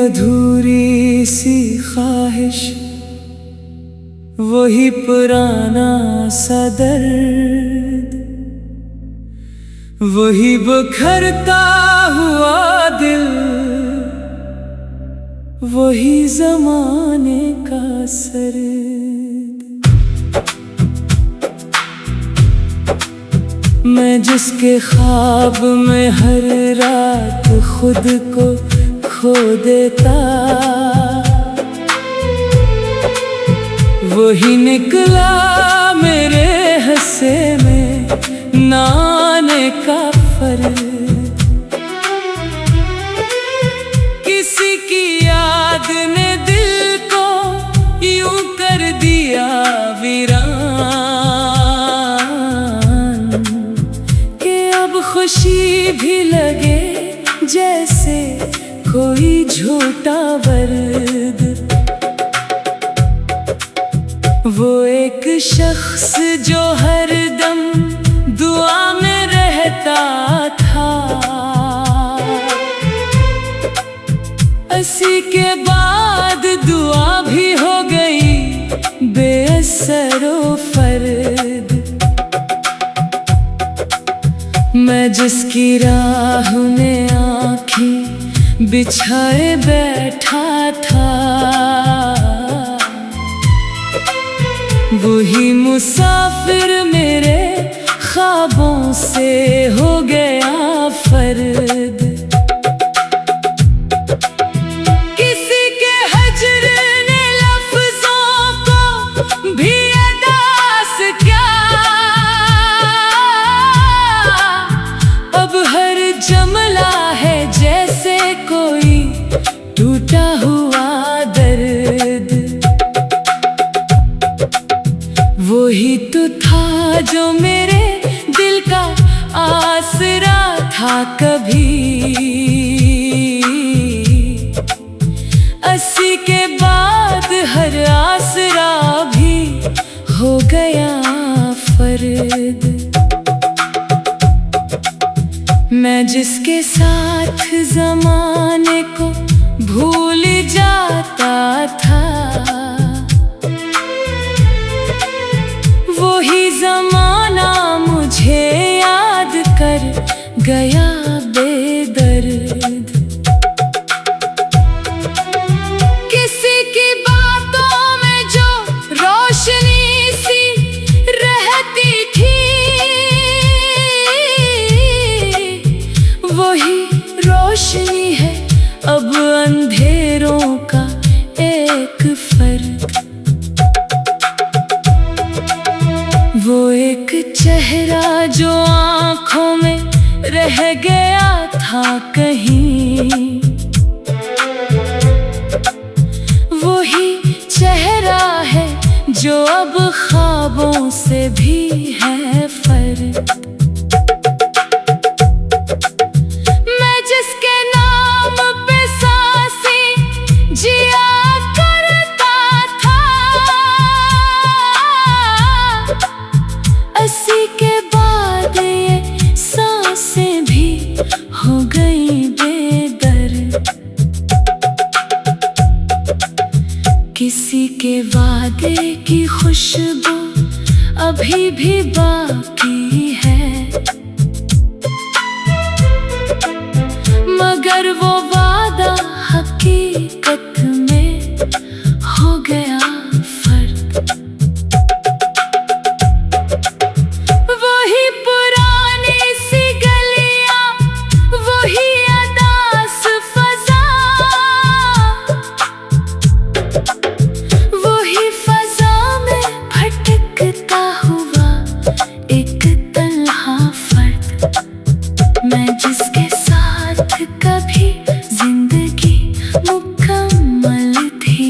अधूरी सी ख्वाहिश, वही पुराना सा दर्द, वही बिखरता हुआ दिल, वही ज़माने का सर्द। मैं जिसके ख्वाब में हर रात खुद को खो देता, वही निकला मेरे हंसे में ना आने का फर्ज। किसी की याद ने दिल को यूं कर दिया वीरान कि अब खुशी भी लगे जैसे कोई झूठा वर्द। वो एक शख्स जो हर दम दुआ में रहता था, इसी के बाद दुआ भी हो गई बेअसर व फर्द। मैं जिसकी राह में आँखें बिछाए बैठा था, वही मुसाफिर मेरे ख्वाबों से हो गया फर्द। किसी के हजर ने लफ्जों को भी अदास क्या, अब हर जमला है जैसे कोई टूटा हुआ दर्द। वही तो था जो मेरे दिल का आसरा था कभी, अस्सी के बाद हर आसरा भी हो गया फर्द। मैं जिसके साथ ज़माने को भूल जाता था, वही ज़माना मुझे याद कर गया बेदर्द। किसी की बातों में जो रोशनी सी रहती थी, वही रोशनी है अब अंधेरों का एक फर्क। वो एक चेहरा जो आँखों में रह गया था कहीं, वही चेहरा है जो अब ख्वाबों से भी है फर्क। मैं जिसके नाम पे सांसें जिया करता था, अस्सी के बाद ये सांसें भी हो गई बेदर्द। किसी के वादे की खुशबू अभी भी बाकी है, मगर वो वादा हकीकत में हो गया फर्क। वही पुरानी सी गलियां, वही अदास फजा, वही फजा में भटकता हुआ एक तन्हा फर्द। मैं जिसके साथ कभी जिंदगी मुकम्मल थी,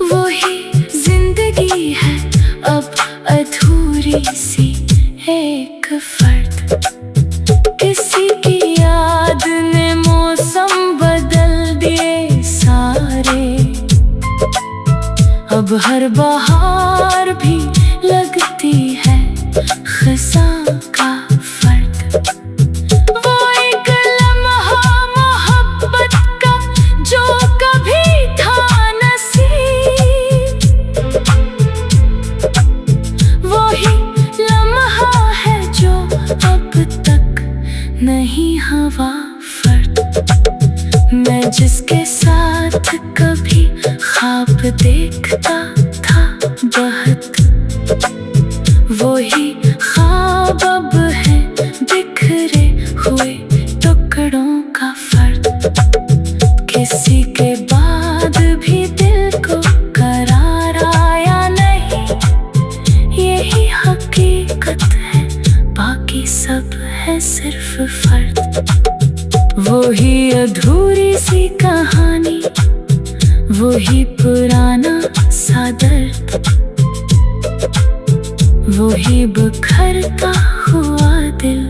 वही जिंदगी है अब अधूरी सी एक फर्द। किसी की याद ने मौसम बदल दिए सारे, अब हर बहार भी लगती है खसा का फर्द। वो एक लम्हा नहीं हवा फर्द। मैं जिसके साथ कभी ख्वाब देखता था बहुत, वही ख्वाब अब है बिखरे हुए टुकड़ों का फर्द। किसी के बाद भी दिल को करार आया नहीं, यही हकीकत है, बाकी सब है सिर्फ फर्द। वही अधूरी सी कहानी, वही पुराना सा दर्द, वही बिखरता हुआ दिल,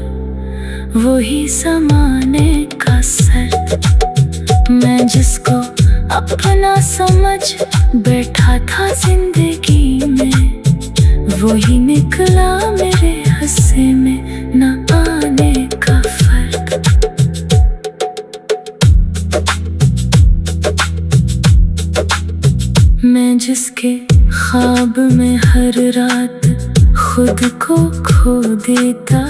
वही ज़माने का सर्द। मैं जिसको अपना समझ बैठा था जिंदगी में, वही निकला मेरे हिस्से में न आने का फर्क। मैं जिसके ख्वाब में हर रात खुद को खो देता,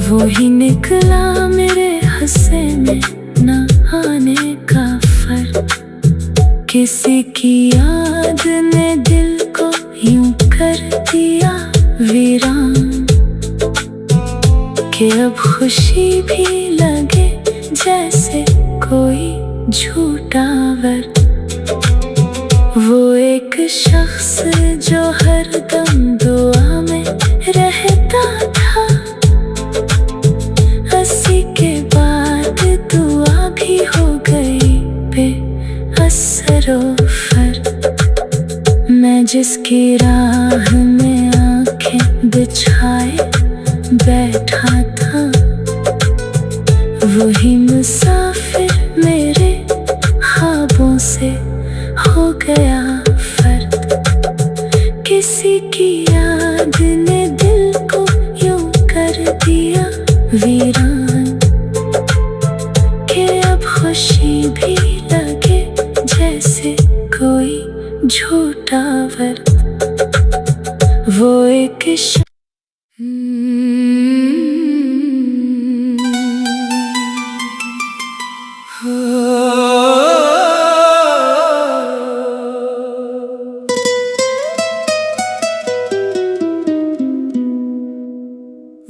वही निकला मेरे हिस्से में न आने का फर्क। किसी की याद ने दिल को यूं कर दिया वीरान, कि अब खुशी भी लगे जैसे कोई झूठा वर्द। वो एक शख्स जो हरदम दुआ में रहता था, हंसी के बाद दुआ भी हो गई बेअसर व फर्क। मैं जिसकी राह में आंखें बिछाए बैठा था, वही मुसाफिर मेरे ख्वाबों से हो गया फर्द। किसी की याद ने दिल को यूं कर दिया वीरान, कि अब खुशी भी लगे जैसे कोई झूठा वर्द। वो एक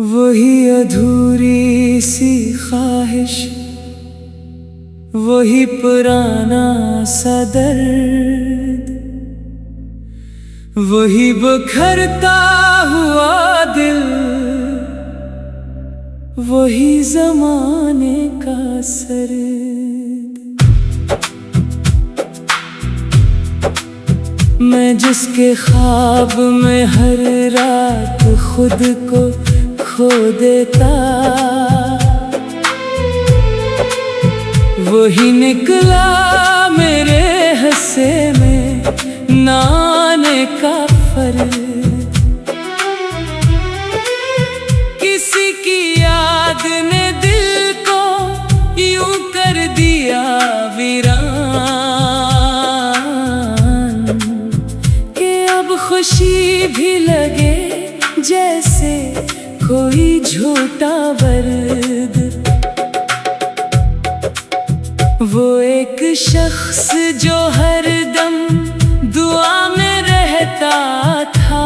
वही अधूरी सी ख्वाहिश, वही पुराना सा दर्द, वही बिखरता हुआ दिल, वही ज़माने का सर्द। मैं जिसके ख्वाब में हर रात खुद को खो देता, वही निकला मेरे हिस्से में न आने का फर्क। किसी की याद ने दिल को यूं कर दिया वीरान, कि अब खुशी भी लगे जैसे कोई झूठा वर्द। वो एक शख्स जो हरदम दुआ में रहता था,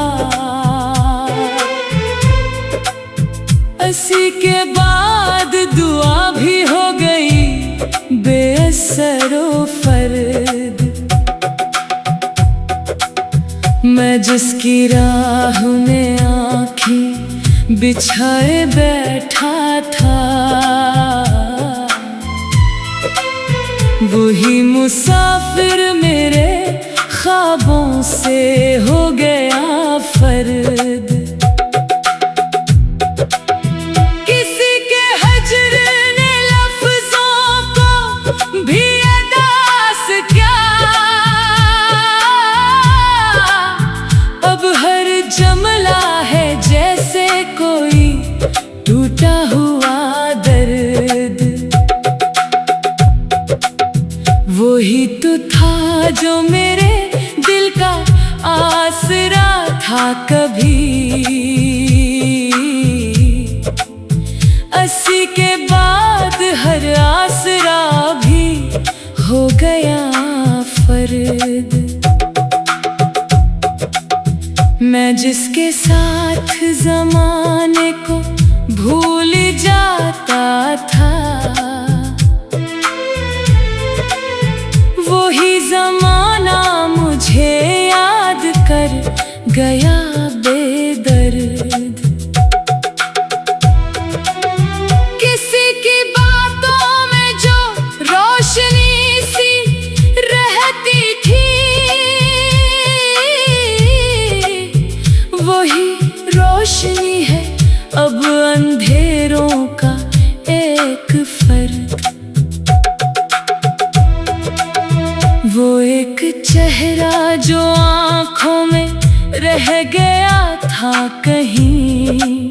इसी के बाद दुआ भी हो गई बेअसर व फर्द। मैं जिसकी राह में आँखें बिछाए बैठा था, वही मुसाफिर मेरे ख्वाबों से हो गया फर्द। किसी के हज्र ने लफ्ज़ों को भी अदास क्या, अब हर जमला है जैसे कोई टूटा हुआ दर्द। वही तो था जो मेरे दिल का आसरा था कभी, नहीं।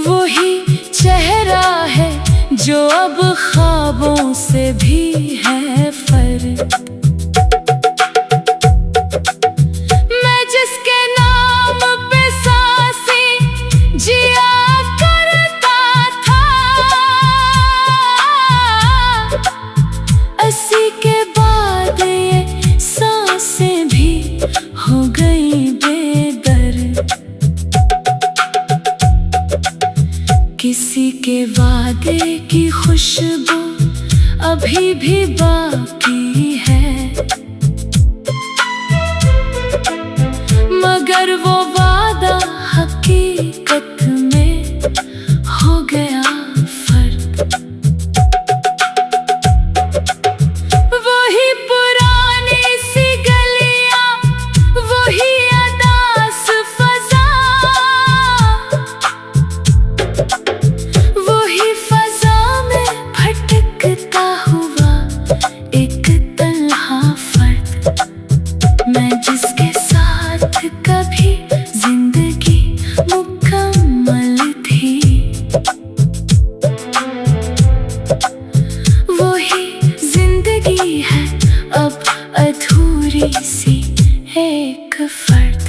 वही चेहरा है जो अब ख्वाबों से भी है फर्क। मैं जिसके नाम पे सांसें जिया करता था, अस्सी के बाद ये सांसें भी हो गई बेदर्द। किसी के वादे की खुशबू अभी भी बाकी है, मगर वो वादा हकीकत में हो गया फर्क। वही पुरानी सी गलियां, वही अदास फजा, वही फजा में भटकता हुआ एक तन्हा फर्द। मैं जिसके साथ कभी जिंदगी मुकम्मल थी, वही जिंदगी है अब अधूरी सी एक फर्द।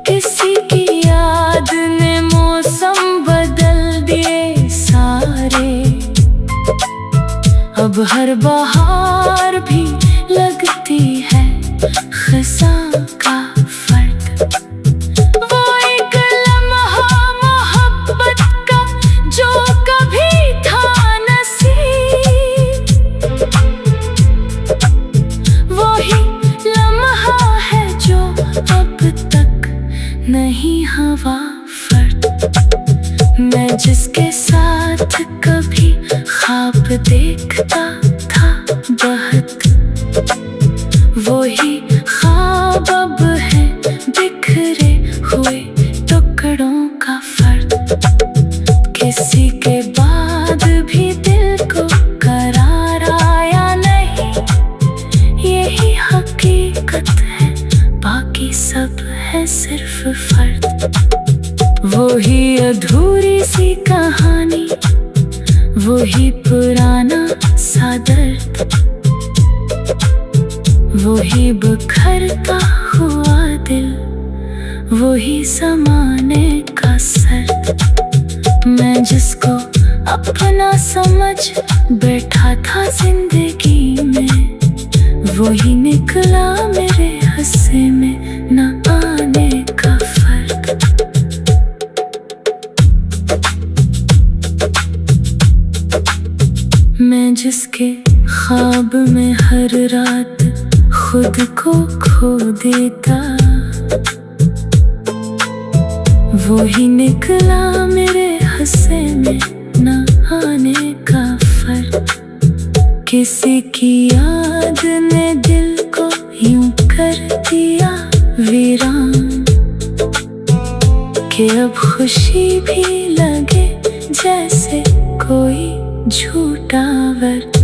किसी की याद ने मौसम बदल दिए सारे, अब हर बहार भी लगती है खज़ां का फर्क। वो एक लम्हा मोहब्बत का जो कभी था नसीब, वही लम्हा है जो अब तक नहीं हुआ फर्क। मैं जिसके साथ कभी ख्वाब देखता था बहुत, वही ख्वाब अब है बिखरे हुए टुकड़ों का फर्क। किसी के बाद भी दिल को करार आया नहीं, यही हकीकत है, बाकी सब है सिर्फ फर्द। वही अधूरी सी कहानी, वही पुराना सा दर्द, वही बिखरता हुआ दिल, वही ज़माने का सर्द। मैं जिसको अपना समझ बैठा था जिंदगी में, वही निकला मेरे हिस्से में न आने का फर्क। मैं जिसके ख्वाब में हर रात खुद को खो देता, वही निकला मेरे हिस्से में न आने का फर्क। किसी की याद ने दिल को यूं कर दिया वीरान, कि अब खुशी भी लगे जैसे कोई झूठा वर्द।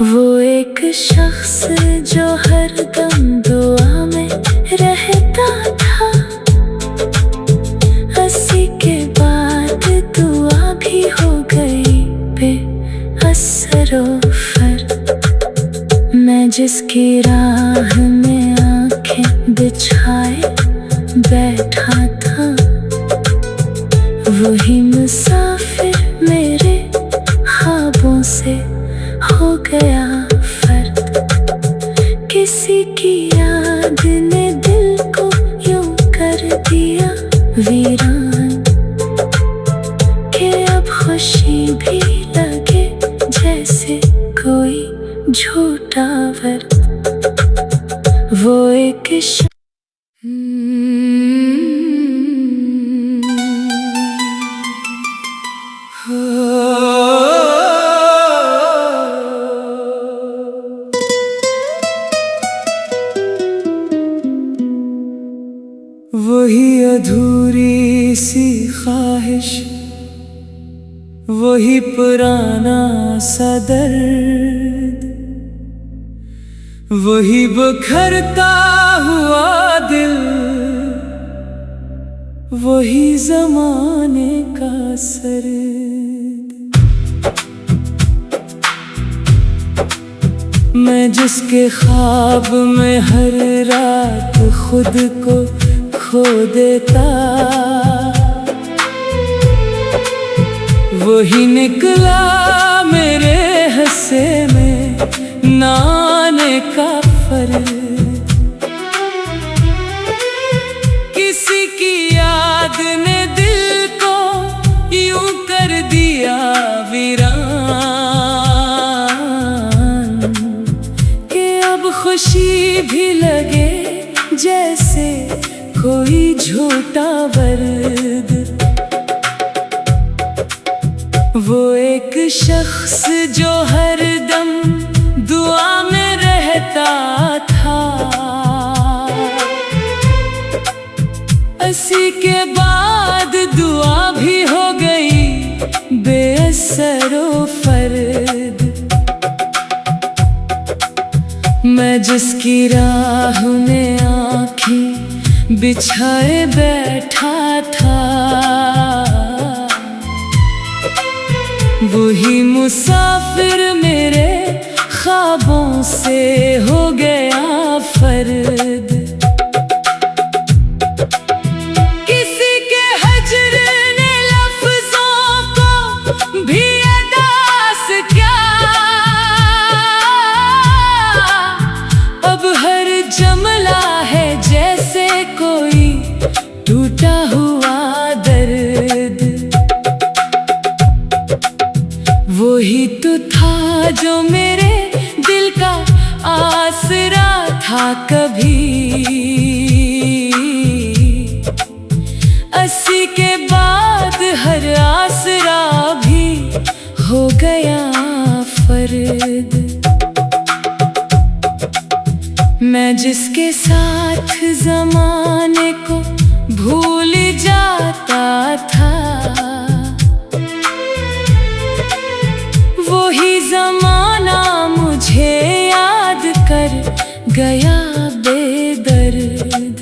वो एक शख्स जो हर दम दुआ में रहता था, अस्सी के बाद दुआ भी हो गई बेअसर व फर्क। मैं जिसकी राह में आंखें बिछाए बैठा था, वही मुसाफिर मेरे ख्वाबों से हो गया फर्क। किसी की याद ने दिल को यूं कर दिया वीरान, कि अब खुशी भी लगे जैसे कोई झूठा वर्द। वो एक वही अधूरी सी ख्वाहिश, वही पुराना सा दर्द, वही बखरता हुआ दिल, वही जमाने का सर्द। मैं जिसके ख्वाब में हर रात खुद को खो देता, वही निकला मेरे हंसे में नाने का फर्ज। किसी की याद ने दिल को यूं कर दिया वीरान कि अब खुशी भी लगे जैसे कोई झूठा वर्द। वो एक शख्स जो हर दम दुआ में रहता था, 80 के बाद दुआ भी हो गई बेअसरो फर्द। मैं जिसकी राह में आँखें बिछाए बैठा था, वही मुसाफिर मेरे ख्वाबों से हो गया फर्द। किसी के हजर ने लफ्जों को भी अदास क्या, अब हर जमला है जैसे कोई टूटा हुआ दर्द। वही तो था जो मेरे दिल का आसरा था कभी, 80 के बाद हर आसरा भी हो गया फर्द। मैं जिसके साथ जमाने को भूल जाता था, वही जमाना मुझे याद कर गया बेदर्द।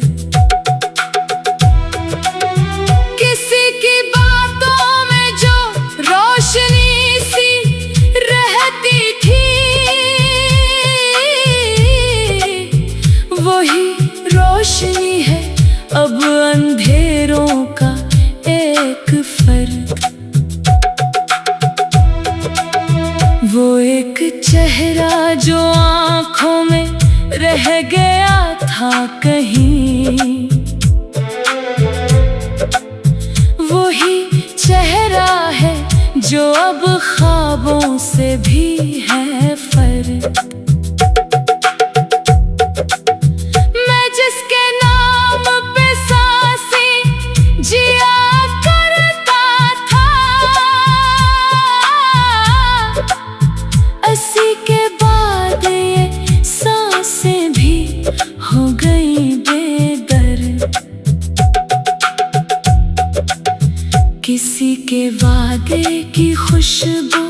किसी की बातों में जो रोशनी सी रहती थी, वही रोशनी है अब अंधेरों का एक फर्क। वो एक चेहरा जो आँखों में रह गया था कहीं, वही चेहरा है जो अब ख्वाबों से भी है फर्क। मैं जिसके नाम पे सांसें जिया के बाद ये सांसें भी हो गई बेदर्द। किसी के वादे की खुशबू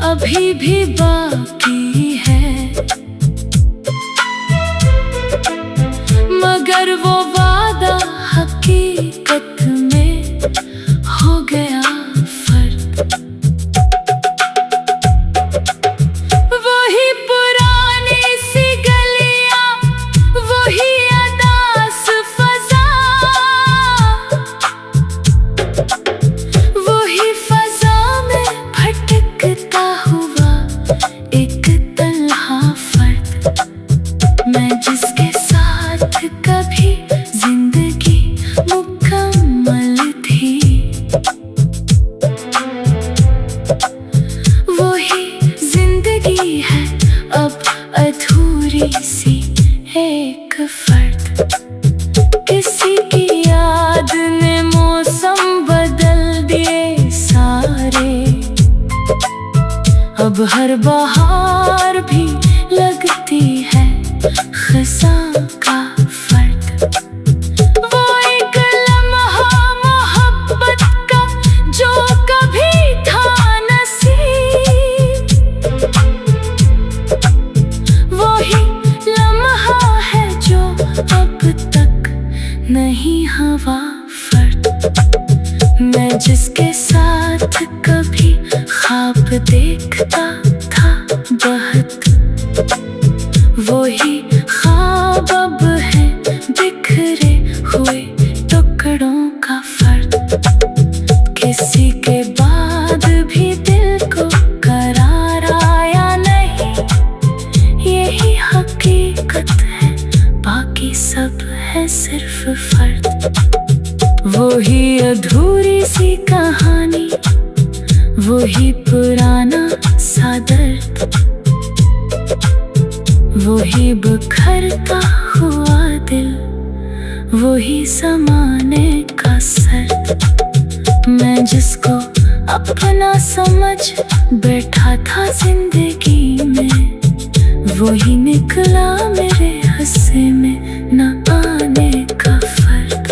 अभी भी बाकी है, मगर वो वादा हकीकत में हो गया फर्क। सी एक फर्द। किसी की याद ने मौसम बदल दिए सारे, अब हर बहार भी लगती है खज़ां का फर्द। वो एक लम्हा मोहब्बत का जो कभी था नसीब, वही नहीं हवा फर्क। मैं जिसके साथ कभी ख्वाब देखता था बहुत, वही ख्वाब अब है बिखरे हुए टुकड़ों का फर्क। किसी के बाद भी दिल को करार आया नहीं, यही हकीकत है, बाकी सब है सिर्फ फर्क। वही अधूरी सी कहानी, वही पुराना सा दर्द, वही बिखरता हुआ दिल, वही ज़माने का सर्द। मैं जिसको अपना समझ बैठा था जिंदगी में, वही निकला मेरे हिस्से में न आने का फर्क।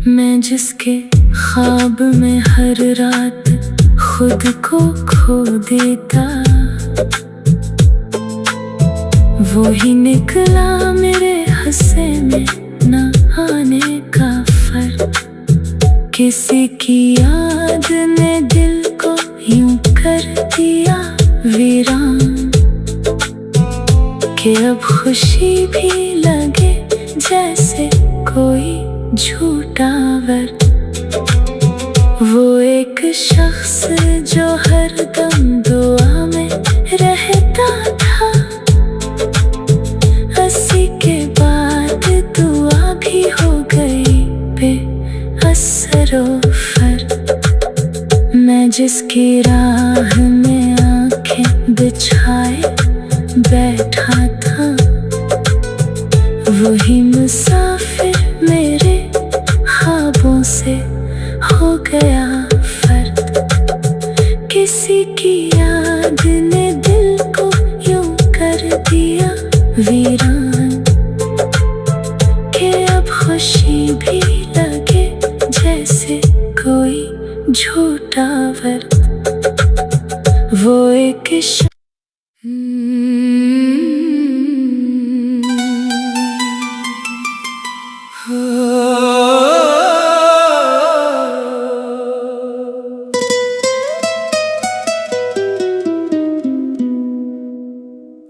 मैं जिसके ख्वाब में हर रात खुद को खो देता, वही निकला मेरे हिस्से में न आने का फर्क। किसी की याद ने दिल को यूं कर दिया वीरान, कि अब खुशी भी लगे जैसे कोई झूठा वर्त। वो एक शख्स जो हरदम दुआ में रहता था, हंसी के बाद दुआ भी हो गई बेअसर व फर्क। मैं जिसकी राह में आंखें बिछाए बैठा था, वही मुसाफिर मेरे ख्वाबों से हो गया फर्क। किसी की याद ने दिल को यूं कर दिया वीरान, कि अब खुशी भी लगे जैसे कोई झूठा वर्त। वो एक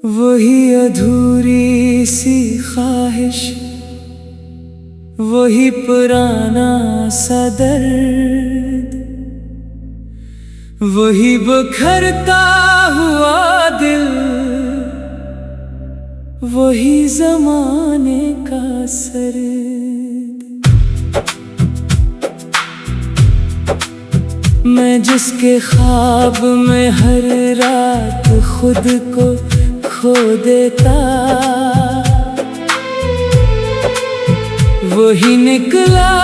वही अधूरी सी ख्वाहिश, वही पुराना सा दर्द, वही बिखरता हुआ दिल, वही ज़माने का सर्द। मैं जिसके ख्वाब में हर रात खुद को खो देता, वही निकला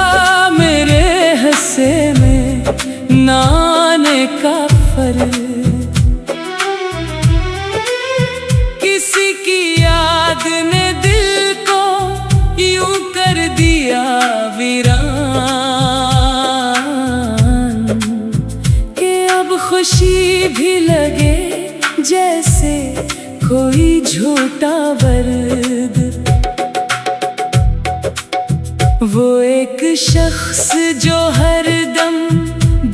मेरे हिस्से में न आने का फर्क। किसी की याद ने दिल को यूं कर दिया वीरान, कि अब खुशी भी लगे जैसे कोई झूठा वर्द। वो एक शख्स जो हरदम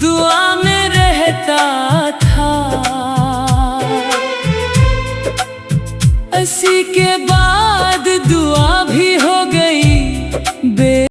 दुआ में रहता था, हंसी के बाद दुआ